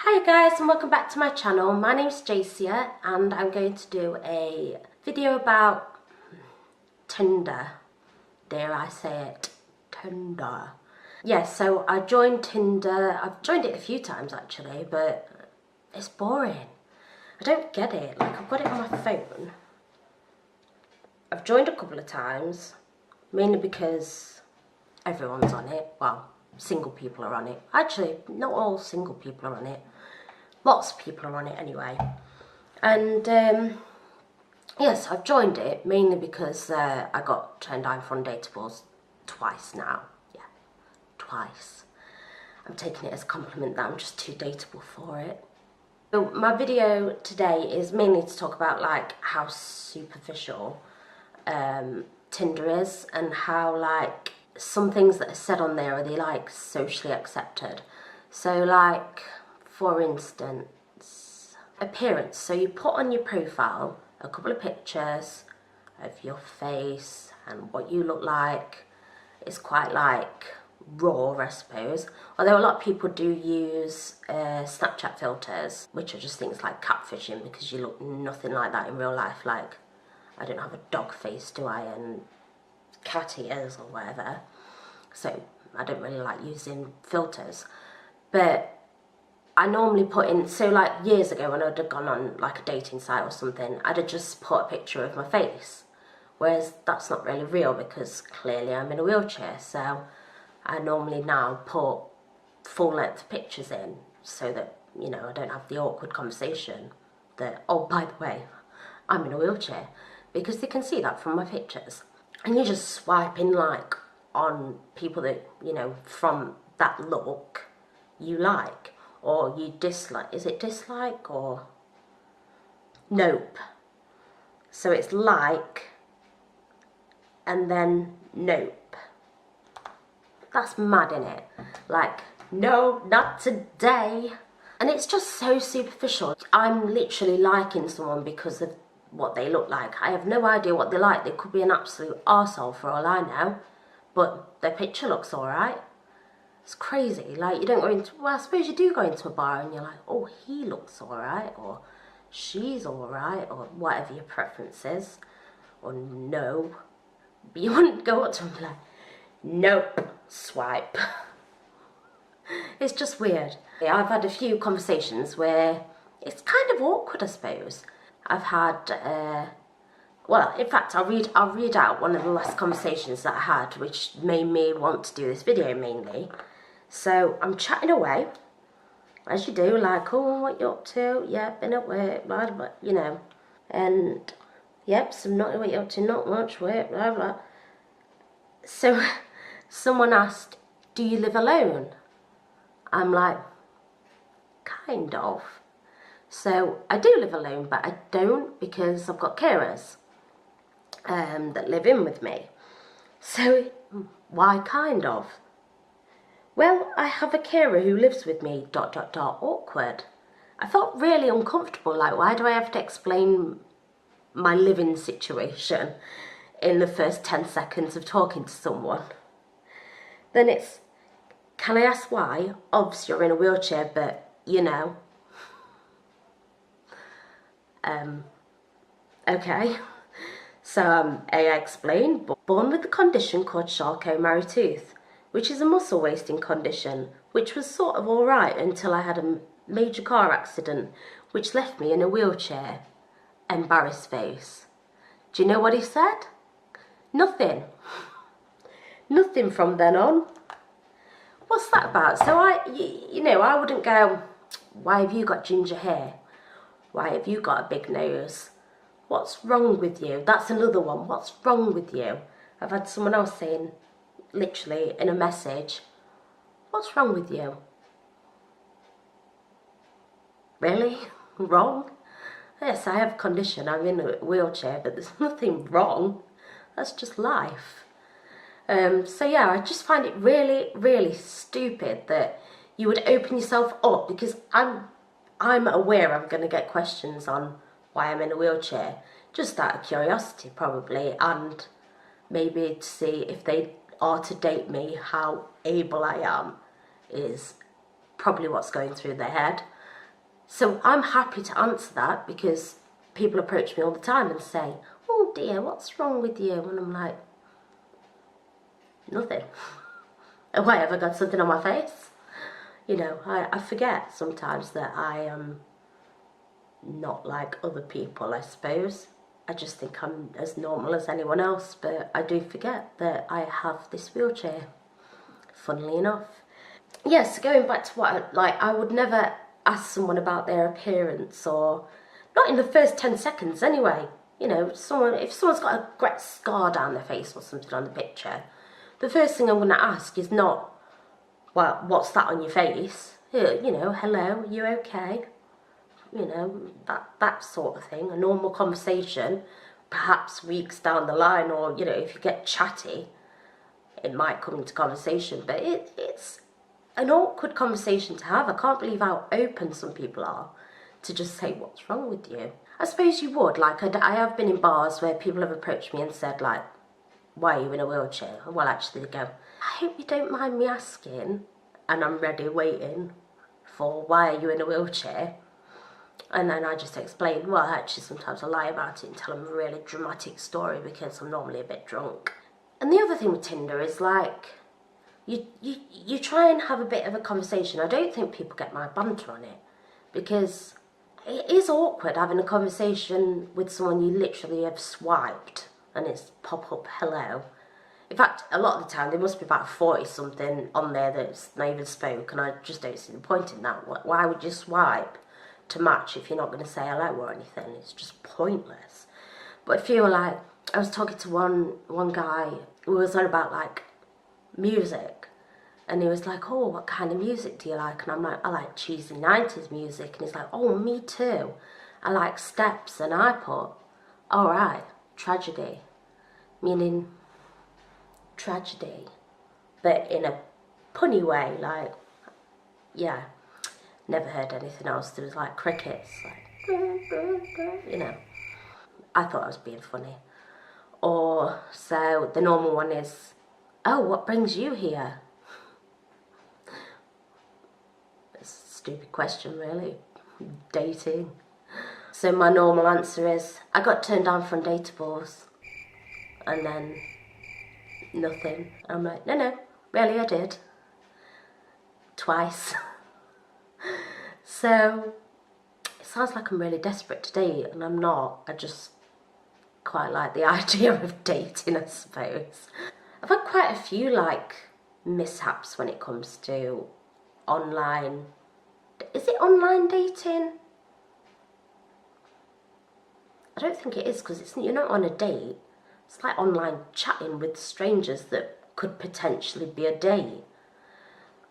Hi guys and welcome back to my channel. My name's Jacia and I'm going to do a video about Tinder. Dare I say it? Tinder. Yeah, so I joined Tinder. I've joined it a few times actually, but it's boring. I don't get it. Like, I've got it on my phone. I've joined a couple of times, mainly because everyone's on it. Well, single people are on it. Actually, not all single people are on it. Lots of people are on it anyway. And yes, I've joined it mainly because I got turned down for undateables twice now. Yeah, twice. I'm taking it as a compliment that I'm just too dateable for it. So my video today is mainly to talk about like how superficial Tinder is and how like some things that are said on there are they like socially accepted. So like, for instance, appearance. So you put on your profile a couple of pictures of your face and what you look like. It's quite like raw, I suppose. Although a lot of people do use Snapchat filters, which are just things like catfishing because you look nothing like that in real life. Like, I don't have a dog face, do I? And cat ears or whatever. So I don't really like using filters. But I normally put in, so like years ago when I'd have gone on like a dating site or something, I'd have just put a picture of my face. Whereas that's not really real because clearly I'm in a wheelchair. So I normally now put full length pictures in so that, you know, I don't have the awkward conversation that, oh, by the way, I'm in a wheelchair, because they can see that from my pictures. And you just swipe in like on people that, you know, from that look you like. Or you dislike. Is it dislike or nope? So it's like and then nope. That's mad, innit? Like, no, not today. And it's just so superficial. I'm literally liking someone because of what they look like. I have no idea what they like. They could be an absolute arsehole for all I know. But their picture looks alright. It's crazy. Like, you don't go into, well, I suppose you do go into a bar and you're like, oh, he looks alright, or she's alright, or whatever your preference is, or no. But you wouldn't go up to them and be like, nope, swipe. It's just weird. Yeah, I've had a few conversations where it's kind of awkward, I suppose. I've had, well, in fact, I'll read out one of the last conversations that I had, which made me want to do this video mainly. So I'm chatting away, as you do, like, oh, what you up to? Yeah, been at work, blah, blah, you know. And, yep, so not what you up to, not much work, blah, blah. So someone asked, do you live alone? I'm like, kind of. So I do live alone, but I don't because I've got carers that live in with me. So why kind of? Well, I have a carer who lives with me, ... awkward. I felt really uncomfortable, like, why do I have to explain my living situation in the first 10 seconds of talking to someone? Then it's, can I ask why? Obviously you're in a wheelchair, but, you know. Okay. So, I explained, born with a condition called Charcot-Marie-Tooth, which is a muscle wasting condition, which was sort of alright until I had a major car accident, which left me in a wheelchair. Embarrassed face. Do you know what he said? Nothing. Nothing from then on. What's that about? So you know, I wouldn't go, why have you got ginger hair? Why have you got a big nose? What's wrong with you? That's another one. What's wrong with you? I've had someone else saying, literally in a message, what's wrong with you? Really? Wrong? Yes, I have a condition, I'm in a wheelchair, but there's nothing wrong. That's just life. So yeah, I just find it really, really stupid that you would open yourself up, because I'm aware I'm going to get questions on why I'm in a wheelchair, just out of curiosity probably, and maybe to see if they are to date me, how able I am is probably what's going through their head. So I'm happy to answer that, because people approach me all the time and say, oh dear, what's wrong with you? And I'm like, nothing. Have I ever got something on my face? You know, I forget sometimes that I am not like other people, I suppose. I just think I'm as normal as anyone else, but I do forget that I have this wheelchair, funnily enough. Yes, going back to what, like, I would never ask someone about their appearance, or not in the first 10 seconds anyway. You know, if someone's got a great scar down their face or something on the picture, the first thing I'm going to ask is not, well, what's that on your face? You know, hello, you okay? You know, that sort of thing. A normal conversation, perhaps weeks down the line, or, you know, if you get chatty, it might come into conversation, but it's an awkward conversation to have. I can't believe how open some people are to just say, what's wrong with you? I suppose you would. Like, I have been in bars where people have approached me and said, like, why are you in a wheelchair? Well, actually, they go, I hope you don't mind me asking. And I'm ready, waiting for, why are you in a wheelchair? And then I just explain, well, actually, sometimes I lie about it and tell them a really dramatic story because I'm normally a bit drunk. And the other thing with Tinder is, like, you try and have a bit of a conversation. I don't think people get my banter on it, because it is awkward having a conversation with someone you literally have swiped and it's pop up hello. In fact, a lot of the time there must be about 40 something on there that's not even spoke, and I just don't see the point in that. Why would you swipe to match if you're not going to say hello or anything? It's just pointless. But I feel like, I was talking to one guy who was on about, like, music, and he was like, oh, what kind of music do you like? And I'm like, I like cheesy 90s music. And he's like, oh, me too, I like Steps. And I put, all right, tragedy, meaning tragedy, but in a punny way, like, yeah, never heard anything else. There was like crickets, like, you know. I thought I was being funny. Or, so the normal one is, oh, what brings you here? It's a stupid question, really. Dating. So my normal answer is, I got turned down from Dateables. And then nothing. I'm like, no, really, I did. Twice. So it sounds like I'm really desperate to date, and I'm not. I just quite like the idea of dating, I suppose. I've had quite a few, like, mishaps when it comes to online. Is it online dating? I don't think it is, because you're not on a date. It's like online chatting with strangers that could potentially be a date.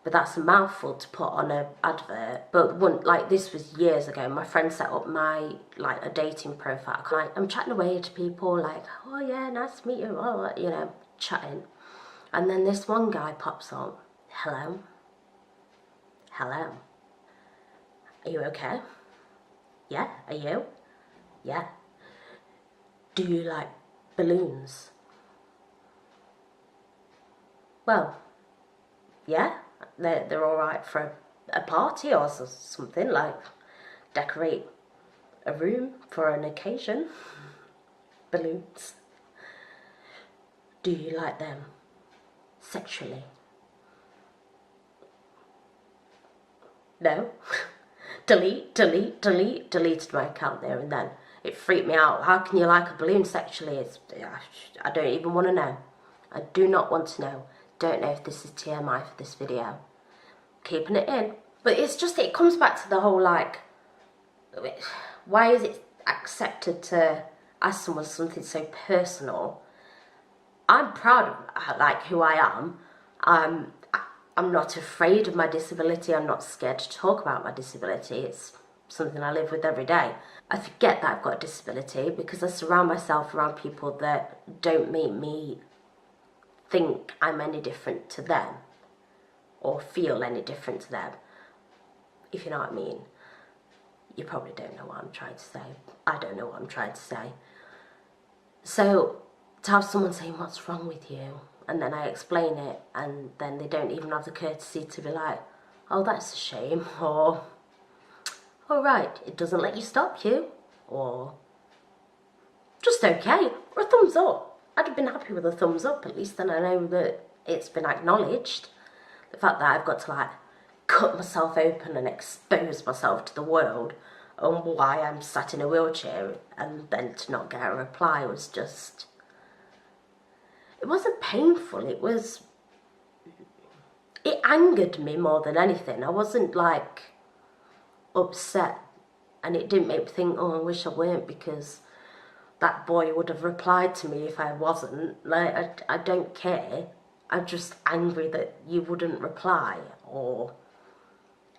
But that's a mouthful to put on an advert. But one, like, this was years ago. My friend set up my, like, a dating profile. I'm chatting away to people, like, oh yeah, nice to meet you, oh, you know, chatting. And then this one guy pops on. Hello? Hello? Are you okay? Yeah, are you? Yeah. Do you like balloons? Well, yeah, they're all right for a party or something, like decorate a room for an occasion. Balloons. Do you like them sexually? No. Deleted my account there and then. It freaked me out. How can you like a balloon sexually? I don't even want to know. I do not want to know. Don't know if this is TMI for this video. Keeping it in. But it's just, it comes back to the whole, like, why is it accepted to ask someone something so personal? I'm proud of, like, who I am. I'm not afraid of my disability. I'm not scared to talk about my disability. It's something I live with every day. I forget that I've got a disability because I surround myself around people that don't make me think I'm any different to them or feel any different to them, if you know what I mean. You probably don't know what I'm trying to say. I don't know what I'm trying to say. So to have someone saying, what's wrong with you? And then I explain it, and then they don't even have the courtesy to be like, oh, that's a shame, or, oh right, it doesn't let you stop you, or just okay, or a thumbs up. I'd have been happy with a thumbs up, at least then I know that it's been acknowledged. The fact that I've got to like cut myself open and expose myself to the world and why I'm sat in a wheelchair and then to not get a reply was just, it wasn't painful, it angered me more than anything. I wasn't like upset, and it didn't make me think, oh, I wish I weren't, because that boy would have replied to me if I wasn't. Like, I don't care. I'm just angry that you wouldn't reply or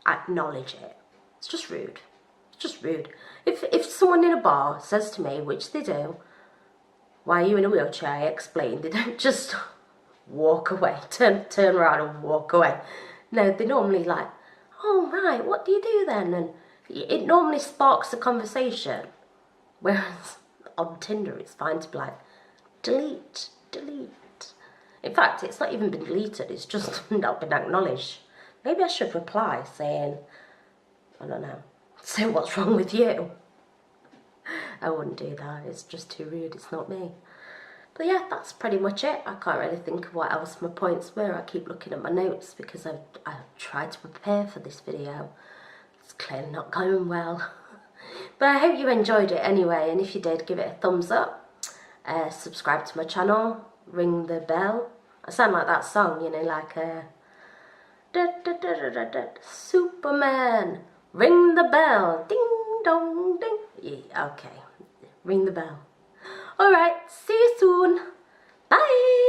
acknowledge it. It's just rude. It's just rude. If someone in a bar says to me, which they do, why are you in a wheelchair? I explain. They don't just walk away, turn around and walk away. No, they normally like, oh right, what do you do then? And it normally sparks a conversation. Whereas on Tinder, it's fine to be like, delete. In fact, it's not even been deleted, it's just not been acknowledged. Maybe I should reply saying, I don't know, say what's wrong with you. I wouldn't do that, it's just too rude, it's not me. But yeah, that's pretty much it. I can't really think of what else my points were. I keep looking at my notes because I've tried to prepare for this video. It's clearly not going well. But I hope you enjoyed it anyway, and if you did, give it a thumbs up. Subscribe to my channel, ring the bell. I sound like that song, you know, like Superman, ring the bell, ding dong ding. Yeah, okay, ring the bell. Alright, see you soon. Bye.